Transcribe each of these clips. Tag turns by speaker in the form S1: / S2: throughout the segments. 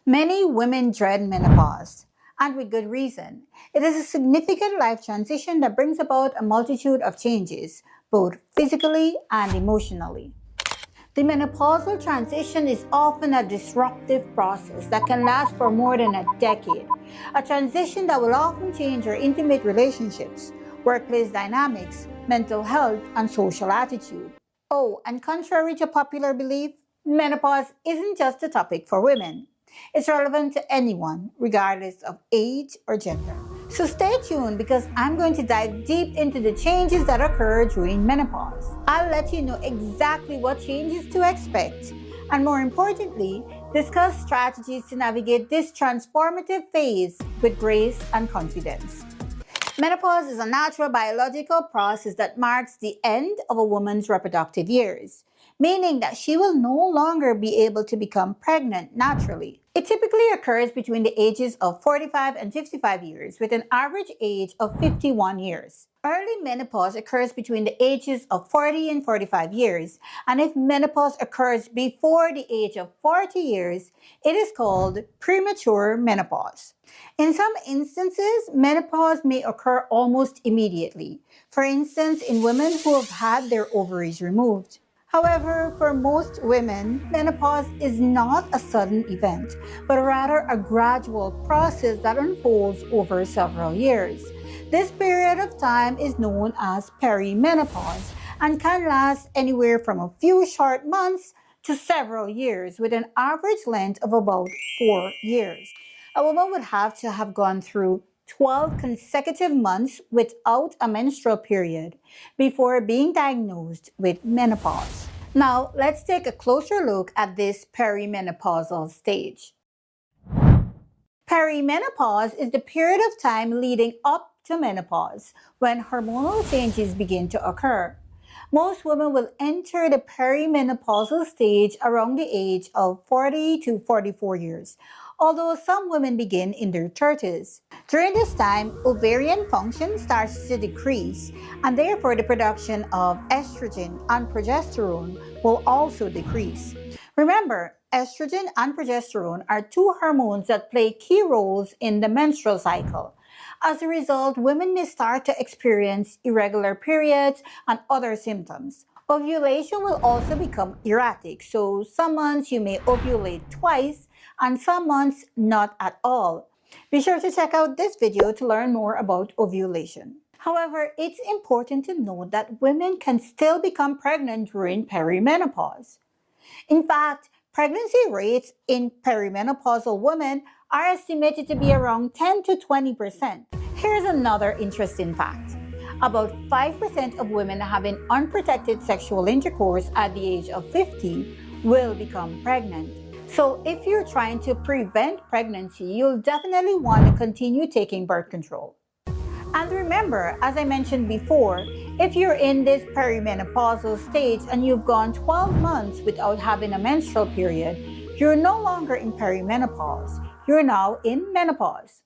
S1: Many women dread menopause, and with good reason. It is a significant life transition that brings about a multitude of changes, both physically and emotionally. The menopausal transition is often a disruptive process that can last for more than a decade, a transition that will often change your intimate relationships, workplace dynamics, mental health, and social attitude. Oh, and contrary to popular belief, menopause isn't just a topic for women. It's relevant to anyone, regardless of age or gender. So stay tuned because I'm going to dive deep into the changes that occur during menopause. I'll let you know exactly what changes to expect, and more importantly, discuss strategies to navigate this transformative phase with grace and confidence. Menopause is a natural biological process that marks the end of a woman's reproductive years, meaning that she will no longer be able to become pregnant naturally. It typically occurs between the ages of 45 and 55 years, with an average age of 51 years. Early menopause occurs between the ages of 40 and 45 years, and if menopause occurs before the age of 40 years, it is called premature menopause. In some instances, menopause may occur almost immediately, for instance, in women who have had their ovaries removed. However, for most women, menopause is not a sudden event, but rather a gradual process that unfolds over several years. This period of time is known as perimenopause and can last anywhere from a few short months to several years, with an average length of about 4 years. A woman would have to have gone through 12 consecutive months without a menstrual period before being diagnosed with menopause. Now, let's take a closer look at this perimenopausal stage. Perimenopause is the period of time leading up to menopause, when hormonal changes begin to occur. Most women will enter the perimenopausal stage around the age of 40 to 44 years, although some women begin in their 30s. During this time, ovarian function starts to decrease, and therefore the production of estrogen and progesterone will also decrease. Remember, estrogen and progesterone are two hormones that play key roles in the menstrual cycle. As a result, women may start to experience irregular periods and other symptoms. Ovulation will also become erratic, so some months you may ovulate twice and some months not at all. Be sure to check out this video to learn more about ovulation. However, it's important to note that women can still become pregnant during perimenopause. In fact, pregnancy rates in perimenopausal women are estimated to be around 10 to 20%. Here's another interesting fact. About 5% of women having unprotected sexual intercourse at the age of 50 will become pregnant. So if you're trying to prevent pregnancy, you'll definitely want to continue taking birth control. And remember, as I mentioned before, if you're in this perimenopausal stage and you've gone 12 months without having a menstrual period, you're no longer in perimenopause. You're now in menopause.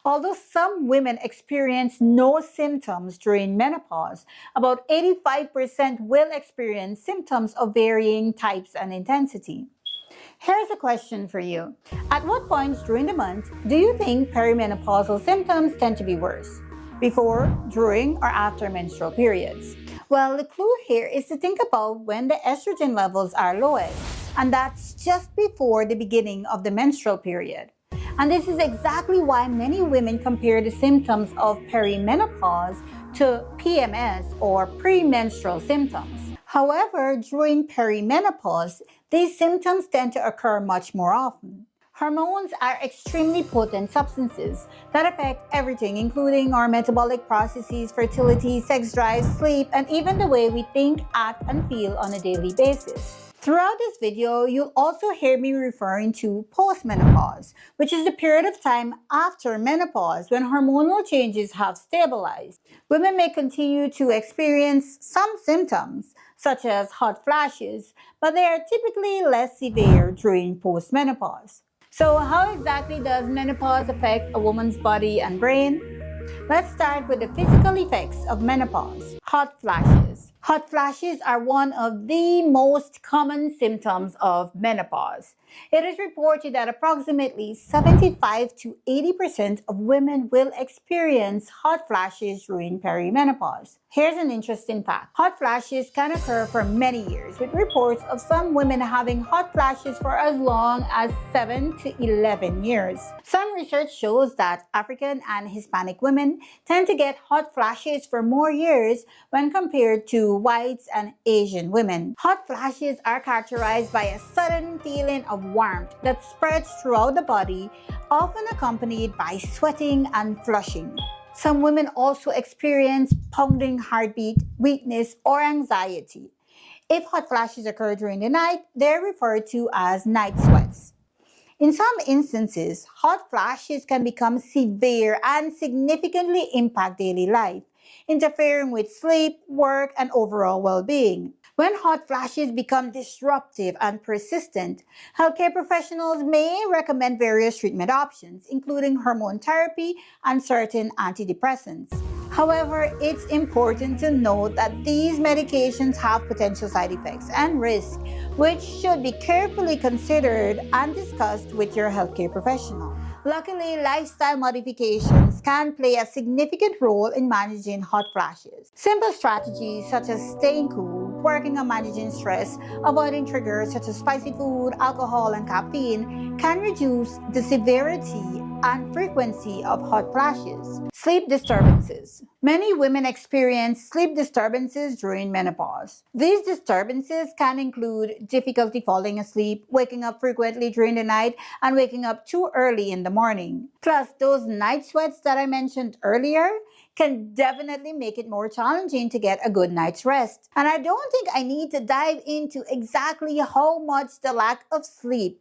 S1: Although some women experience no symptoms during menopause, about 85% will experience symptoms of varying types and intensity. Here's a question for you. At what points during the month do you think perimenopausal symptoms tend to be worse? Before, during, or after menstrual periods? Well, the clue here is to think about when the estrogen levels are lowest, and that's just before the beginning of the menstrual period. And this is exactly why many women compare the symptoms of perimenopause to PMS or premenstrual symptoms. However, during perimenopause, these symptoms tend to occur much more often. Hormones are extremely potent substances that affect everything, including our metabolic processes, fertility, sex drive, sleep, and even the way we think, act, and feel on a daily basis. Throughout this video, you'll also hear me referring to postmenopause, which is the period of time after menopause when hormonal changes have stabilized. Women may continue to experience some symptoms, such as hot flashes, but they are typically less severe during postmenopause. So how exactly does menopause affect a woman's body and brain? Let's start with the physical effects of menopause. Hot flashes. Hot flashes are one of the most common symptoms of menopause. It is reported that approximately 75 to 80% of women will experience hot flashes during perimenopause. Here's an interesting fact. Hot flashes can occur for many years, with reports of some women having hot flashes for as long as 7 to 11 years. Some research shows that African and Hispanic women tend to get hot flashes for more years when compared to whites and Asian women. Hot flashes are characterized by a sudden feeling of warmth that spreads throughout the body, often accompanied by sweating and flushing. Some women also experience pounding heartbeat, weakness, or anxiety. If hot flashes occur during the night, they're referred to as night sweats. In some instances, hot flashes can become severe and significantly impact daily life, interfering with sleep, work, and overall well-being. When hot flashes become disruptive and persistent, healthcare professionals may recommend various treatment options, including hormone therapy and certain antidepressants. However, it's important to note that these medications have potential side effects and risks, which should be carefully considered and discussed with your healthcare professional. Luckily, lifestyle modifications can play a significant role in managing hot flashes. Simple strategies such as staying cool, working on managing stress, avoiding triggers such as spicy food, alcohol, and caffeine can reduce the severity and frequency of hot flashes. Sleep disturbances. Many women experience sleep disturbances during menopause. These disturbances can include difficulty falling asleep, waking up frequently during the night, and waking up too early in the morning. Plus, those night sweats that I mentioned earlier can definitely make it more challenging to get a good night's rest. And I don't think I need to dive into exactly how much the lack of sleep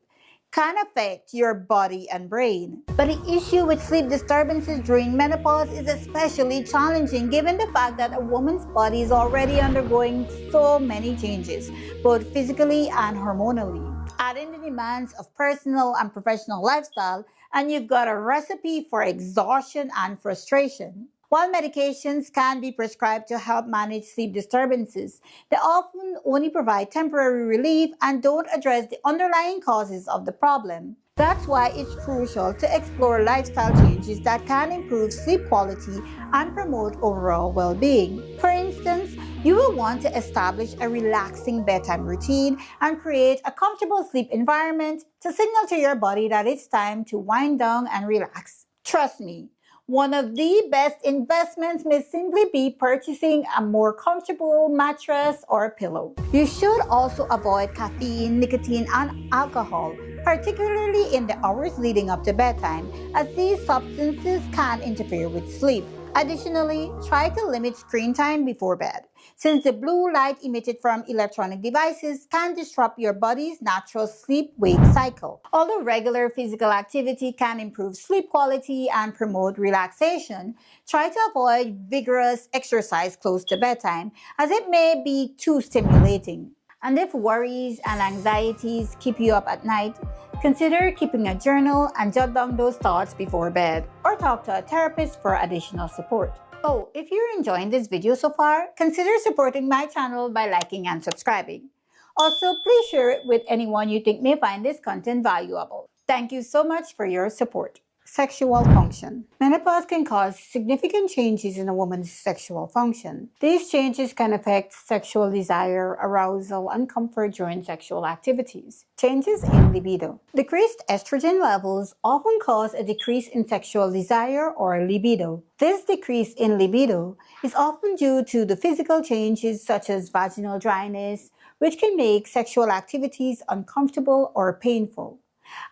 S1: can affect your body and brain. But the issue with sleep disturbances during menopause is especially challenging given the fact that a woman's body is already undergoing so many changes, both physically and hormonally. Add in the demands of personal and professional lifestyle, and you've got a recipe for exhaustion and frustration. While medications can be prescribed to help manage sleep disturbances, they often only provide temporary relief and don't address the underlying causes of the problem. That's why it's crucial to explore lifestyle changes that can improve sleep quality and promote overall well-being. For instance, you will want to establish a relaxing bedtime routine and create a comfortable sleep environment to signal to your body that it's time to wind down and relax. Trust me, one of the best investments may simply be purchasing a more comfortable mattress or pillow. You should also avoid caffeine, nicotine, and alcohol, particularly in the hours leading up to bedtime, as these substances can interfere with sleep. Additionally, try to limit screen time before bed, since the blue light emitted from electronic devices can disrupt your body's natural sleep-wake cycle. Although regular physical activity can improve sleep quality and promote relaxation, try to avoid vigorous exercise close to bedtime, as it may be too stimulating. And if worries and anxieties keep you up at night, consider keeping a journal and jot down those thoughts before bed, or talk to a therapist for additional support. Oh, if you're enjoying this video so far, consider supporting my channel by liking and subscribing. Also, please share it with anyone you think may find this content valuable. Thank you so much for your support. Sexual function. Menopause can cause significant changes in a woman's sexual function. These changes can affect sexual desire, arousal, and comfort during sexual activities. Changes in libido. Decreased estrogen levels often cause a decrease in sexual desire or libido. This decrease in libido is often due to the physical changes such as vaginal dryness, which can make sexual activities uncomfortable or painful.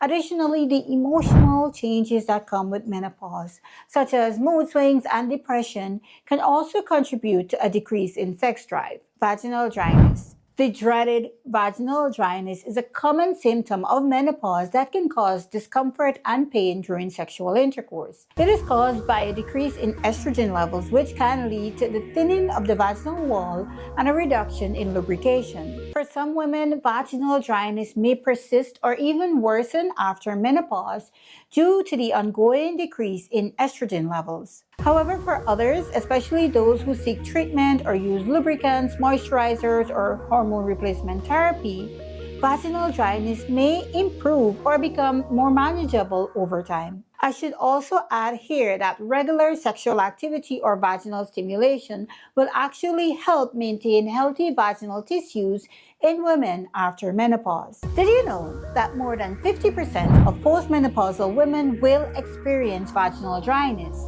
S1: Additionally, the emotional changes that come with menopause, such as mood swings and depression, can also contribute to a decrease in sex drive. Vaginal dryness. The dreaded vaginal dryness is a common symptom of menopause that can cause discomfort and pain during sexual intercourse. It is caused by a decrease in estrogen levels, which can lead to the thinning of the vaginal wall and a reduction in lubrication. For some women, vaginal dryness may persist or even worsen after menopause due to the ongoing decrease in estrogen levels. However, for others, especially those who seek treatment or use lubricants, moisturizers, or hormone replacement therapy, vaginal dryness may improve or become more manageable over time. I should also add here that regular sexual activity or vaginal stimulation will actually help maintain healthy vaginal tissues in women after menopause. Did you know that more than 50% of postmenopausal women will experience vaginal dryness?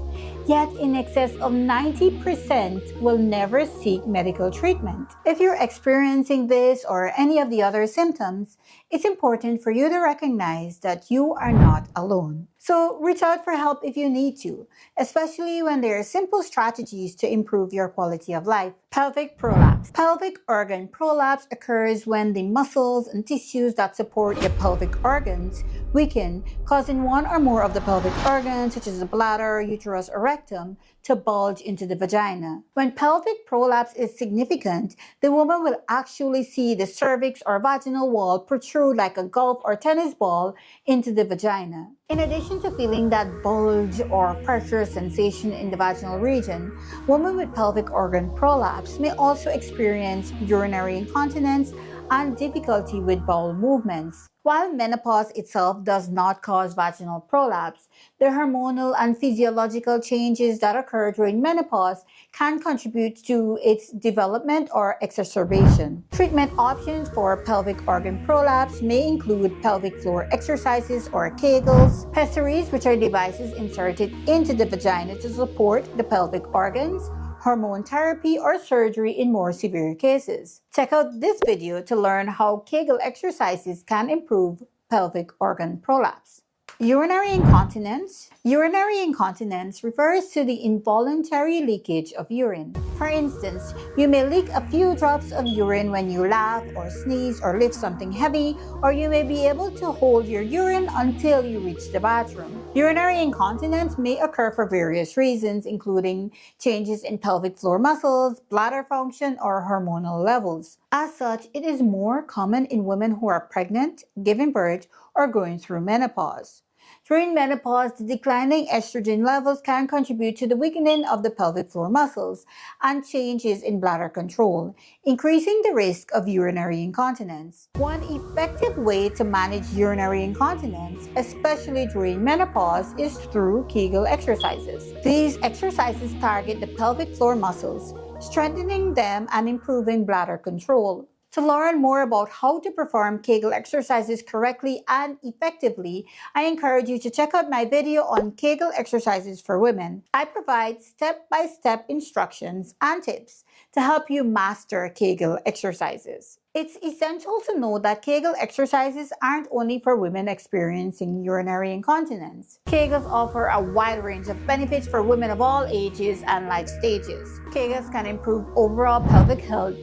S1: Yet in excess of 90% will never seek medical treatment. If you're experiencing this or any of the other symptoms, it's important for you to recognize that you are not alone. So reach out for help if you need to, especially when there are simple strategies to improve your quality of life. Pelvic prolapse. Pelvic organ prolapse occurs when the muscles and tissues that support the pelvic organs weaken, causing one or more of the pelvic organs, such as the bladder, uterus, or rectum, to bulge into the vagina. When pelvic prolapse is significant, the woman will actually see the cervix or vaginal wall protrude like a golf or tennis ball into the vagina. In addition to feeling that bulge or pressure sensation in the vaginal region, women with pelvic organ prolapse may also experience urinary incontinence and difficulty with bowel movements. While menopause itself does not cause vaginal prolapse, the hormonal and physiological changes that occur during menopause can contribute to its development or exacerbation. Treatment options for pelvic organ prolapse may include pelvic floor exercises or Kegels, pessaries, which are devices inserted into the vagina to support the pelvic organs, hormone therapy, or surgery in more severe cases. Check out this video to learn how Kegel exercises can improve pelvic organ prolapse. Urinary incontinence. Urinary incontinence refers to the involuntary leakage of urine. For instance, you may leak a few drops of urine when you laugh or sneeze or lift something heavy, or you may be able to hold your urine until you reach the bathroom. Urinary incontinence may occur for various reasons, including changes in pelvic floor muscles, bladder function, or hormonal levels. As such, it is more common in women who are pregnant, giving birth, or going through menopause. During menopause, the declining estrogen levels can contribute to the weakening of the pelvic floor muscles and changes in bladder control, increasing the risk of urinary incontinence. One effective way to manage urinary incontinence, especially during menopause, is through Kegel exercises. These exercises target the pelvic floor muscles, strengthening them and improving bladder control. To learn more about how to perform Kegel exercises correctly and effectively, I encourage you to check out my video on Kegel exercises for women. I provide step-by-step instructions and tips to help you master Kegel exercises. It's essential to know that Kegel exercises aren't only for women experiencing urinary incontinence. Kegels offer a wide range of benefits for women of all ages and life stages. Kegels can improve overall pelvic health,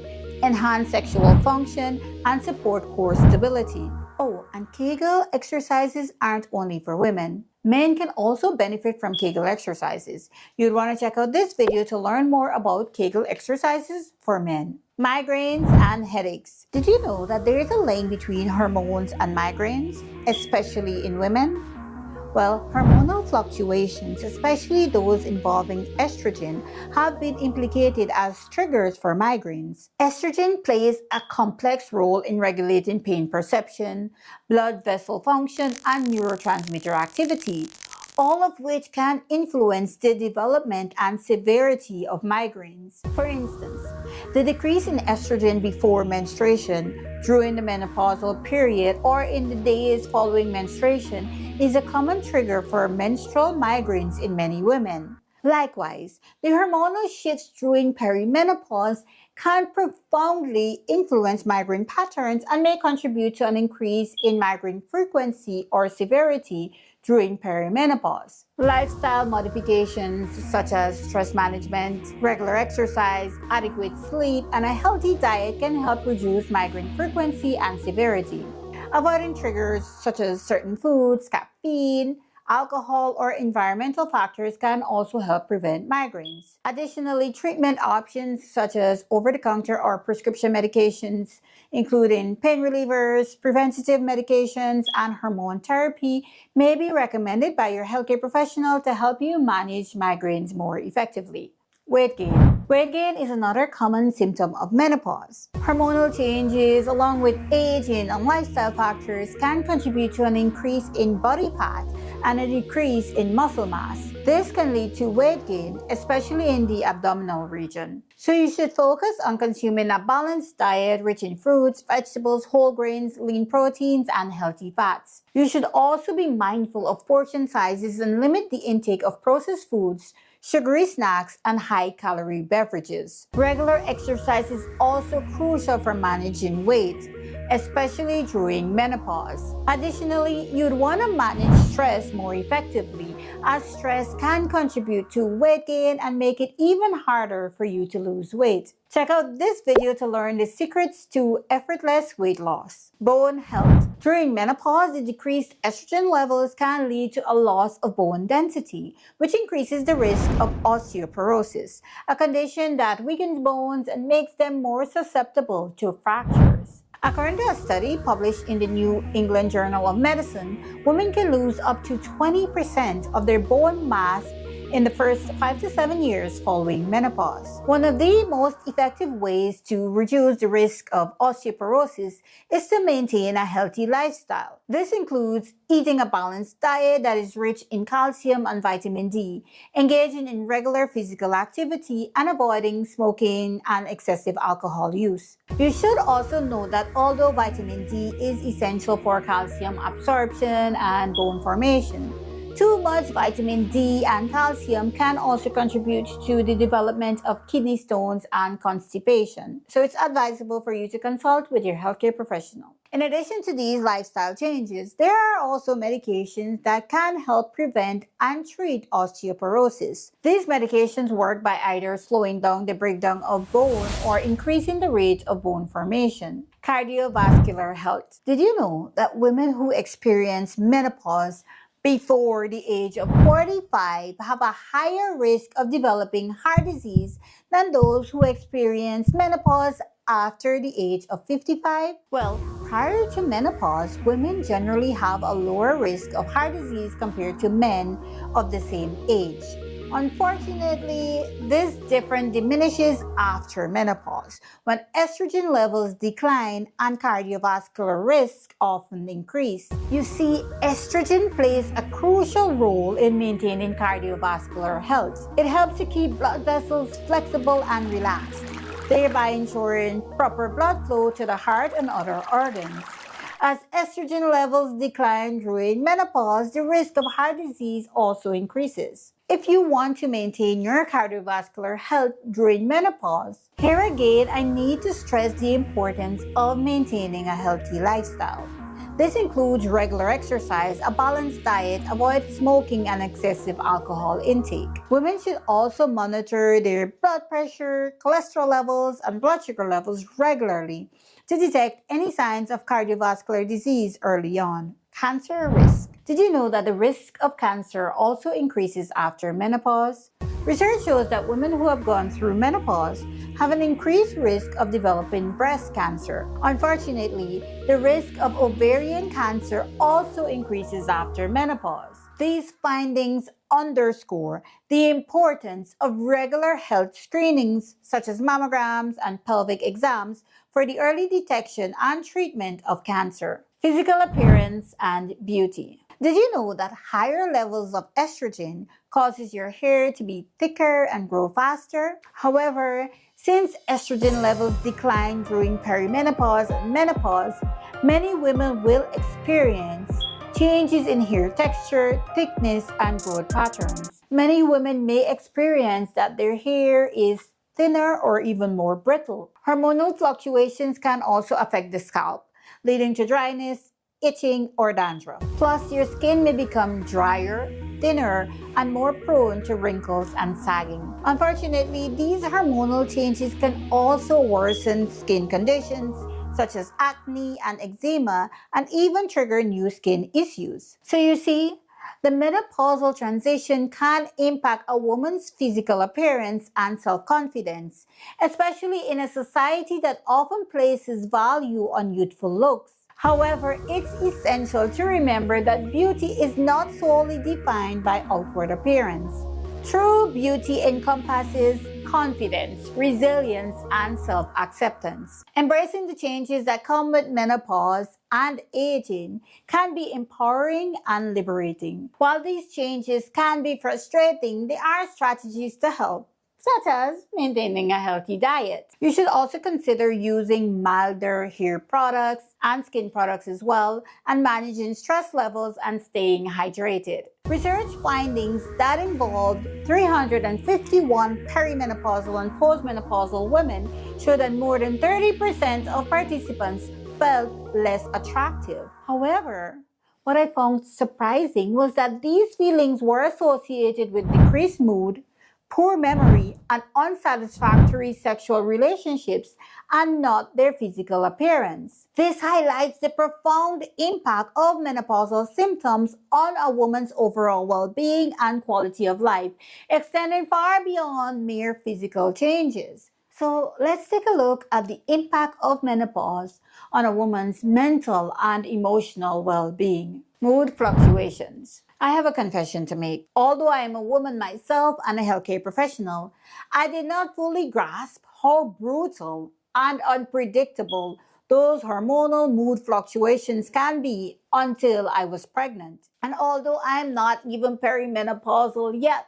S1: enhance sexual function, and support core stability. Oh, and Kegel exercises aren't only for women. Men can also benefit from Kegel exercises. You'd want to check out this video to learn more about Kegel exercises for men. Migraines and headaches. Did you know that there is a link between hormones and migraines, especially in women? Well, hormonal fluctuations, especially those involving estrogen, have been implicated as triggers for migraines. Estrogen plays a complex role in regulating pain perception, blood vessel function, and neurotransmitter activity, all of which can influence the development and severity of migraines. For instance, the decrease in estrogen before menstruation, during the menopausal period, or in the days following menstruation is a common trigger for menstrual migraines in many women. Likewise, the hormonal shifts during perimenopause can profoundly influence migraine patterns and may contribute to an increase in migraine frequency or severity during perimenopause. Lifestyle modifications such as stress management, regular exercise, adequate sleep, and a healthy diet can help reduce migraine frequency and severity. Avoiding triggers such as certain foods, caffeine, alcohol, or environmental factors can also help prevent migraines. Additionally, treatment options such as over-the-counter or prescription medications, including pain relievers, preventative medications, and hormone therapy, may be recommended by your healthcare professional to help you manage migraines more effectively. Weight gain. Weight gain is another common symptom of menopause. Hormonal changes, along with aging and lifestyle factors, can contribute to an increase in body fat and a decrease in muscle mass. This can lead to weight gain, especially in the abdominal region. So you should focus on consuming a balanced diet rich in fruits, vegetables, whole grains, lean proteins, and healthy fats. You should also be mindful of portion sizes and limit the intake of processed foods, sugary snacks, and high-calorie beverages. Regular exercise is also crucial for managing weight, especially during menopause. Additionally, you'd want to manage stress more effectively, as stress can contribute to weight gain and make it even harder for you to lose weight. Check out this video to learn the secrets to effortless weight loss. Bone health. During menopause, the decreased estrogen levels can lead to a loss of bone density, which increases the risk of osteoporosis, a condition that weakens bones and makes them more susceptible to fractures. According to a study published in the New England Journal of Medicine, women can lose up to 20% of their bone mass in the first 5 to 7 years following menopause. One of the most effective ways to reduce the risk of osteoporosis is to maintain a healthy lifestyle. This includes eating a balanced diet that is rich in calcium and vitamin D, engaging in regular physical activity, and avoiding smoking and excessive alcohol use. You should also know that although vitamin D is essential for calcium absorption and bone formation, too much vitamin D and calcium can also contribute to the development of kidney stones and constipation. So it's advisable for you to consult with your healthcare professional. In addition to these lifestyle changes, there are also medications that can help prevent and treat osteoporosis. These medications work by either slowing down the breakdown of bone or increasing the rate of bone formation. Cardiovascular health. Did you know that women who experience menopause before the age of 45 have a higher risk of developing heart disease than those who experience menopause after the age of 55? Well, prior to menopause, women generally have a lower risk of heart disease compared to men of the same age. Unfortunately, this difference diminishes after menopause, when estrogen levels decline and cardiovascular risk often increase. You see, estrogen plays a crucial role in maintaining cardiovascular health. It helps to keep blood vessels flexible and relaxed, thereby ensuring proper blood flow to the heart and other organs. As estrogen levels decline during menopause, the risk of heart disease also increases. If you want to maintain your cardiovascular health during menopause, here again I need to stress the importance of maintaining a healthy lifestyle. This includes regular exercise, a balanced diet, avoid smoking, and excessive alcohol intake. Women should also monitor their blood pressure, cholesterol levels, and blood sugar levels regularly to detect any signs of cardiovascular disease early on. Cancer risk. Did you know that the risk of cancer also increases after menopause? Research shows that women who have gone through menopause have an increased risk of developing breast cancer. Unfortunately, the risk of ovarian cancer also increases after menopause. These findings underscore the importance of regular health screenings such as mammograms and pelvic exams for the early detection and treatment of cancer. Physical appearance and beauty. Did you know that higher levels of estrogen causes your hair to be thicker and grow faster? However, since estrogen levels decline during perimenopause and menopause, many women will experience changes in hair texture, thickness, and growth patterns. Many women may experience that their hair is thinner or even more brittle. Hormonal fluctuations can also affect the scalp, leading to dryness, itching, or dandruff. Plus, your skin may become drier, thinner, and more prone to wrinkles and sagging. Unfortunately, these hormonal changes can also worsen skin conditions such as acne and eczema, and even trigger new skin issues. So you see, the menopausal transition can impact a woman's physical appearance and self-confidence, especially in a society that often places value on youthful looks. However, it's essential to remember that beauty is not solely defined by outward appearance. True beauty encompasses confidence, resilience, and self-acceptance. Embracing the changes that come with menopause and aging can be empowering and liberating. While these changes can be frustrating, there are strategies to help, such as maintaining a healthy diet. You should also consider using milder hair products and skin products as well, and managing stress levels and staying hydrated. Research findings that involved 351 perimenopausal and postmenopausal women showed that more than 30% of participants felt less attractive. However, what I found surprising was that these feelings were associated with decreased mood, poor memory, and unsatisfactory sexual relationships, and not their physical appearance. This highlights the profound impact of menopausal symptoms on a woman's overall well-being and quality of life, extending far beyond mere physical changes. So let's take a look at the impact of menopause on a woman's mental and emotional well-being. Mood fluctuations. I have a confession to make. Although I am a woman myself and a healthcare professional, I did not fully grasp how brutal and unpredictable those hormonal mood fluctuations can be until I was pregnant. And although I am not even perimenopausal yet,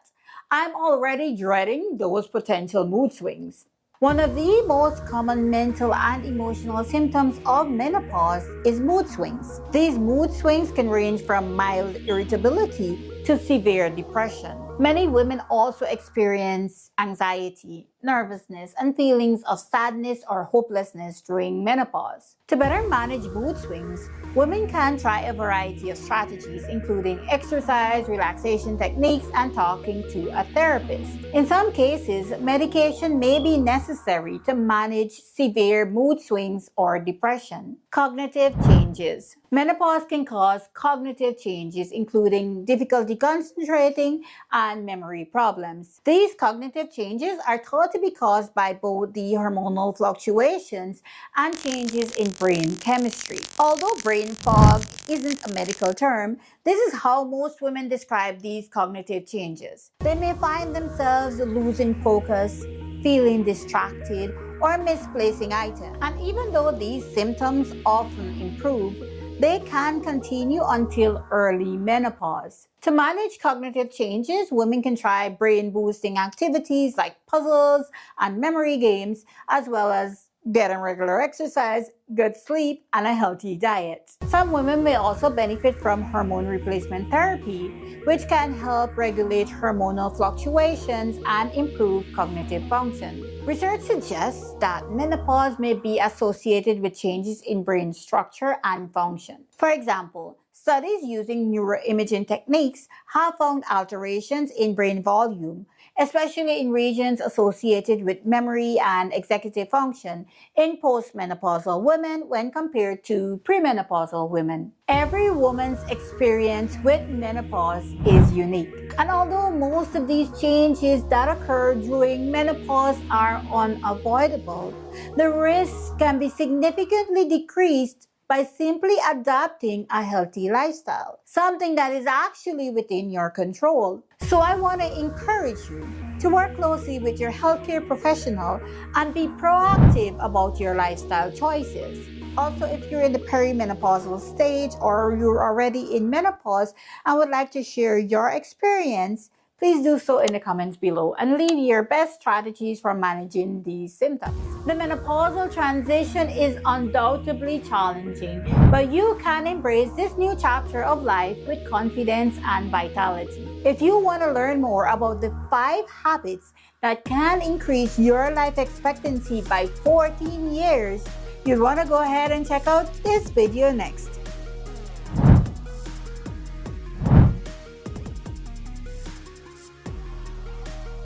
S1: I'm already dreading those potential mood swings. One of the most common mental and emotional symptoms of menopause is mood swings. These mood swings can range from mild irritability to severe depression. Many women also experience anxiety, nervousness, and feelings of sadness or hopelessness during menopause. To better manage mood swings, women can try a variety of strategies, including exercise, relaxation techniques, and talking to a therapist. In some cases, medication may be necessary to manage severe mood swings or depression. Cognitive changes. Menopause can cause cognitive changes, including difficulty concentrating and memory problems. These cognitive changes are thought to be caused by both the hormonal fluctuations and changes in brain chemistry. Although brain fog isn't a medical term, this is how most women describe these cognitive changes. They may find themselves losing focus, feeling distracted, or misplacing items. And even though these symptoms often improve, they can continue until early menopause. To manage cognitive changes, women can try brain-boosting activities like puzzles and memory games, as well as getting regular exercise, good sleep, and a healthy diet. Some women may also benefit from hormone replacement therapy, which can help regulate hormonal fluctuations and improve cognitive function. Research suggests that menopause may be associated with changes in brain structure and function. For example, studies using neuroimaging techniques have found alterations in brain volume, especially in regions associated with memory and executive function in postmenopausal women when compared to premenopausal women. Every woman's experience with menopause is unique. And although most of these changes that occur during menopause are unavoidable, the risks can be significantly decreased by simply adopting a healthy lifestyle, something that is actually within your control. So I want to encourage you to work closely with your healthcare professional and be proactive about your lifestyle choices. Also, if you're in the perimenopausal stage or you're already in menopause and would like to share your experience, please do so in the comments below and leave your best strategies for managing these symptoms. The menopausal transition is undoubtedly challenging, but you can embrace this new chapter of life with confidence and vitality. If you want to learn more about the 5 habits that can increase your life expectancy by 14 years, you'd want to go ahead and check out this video next.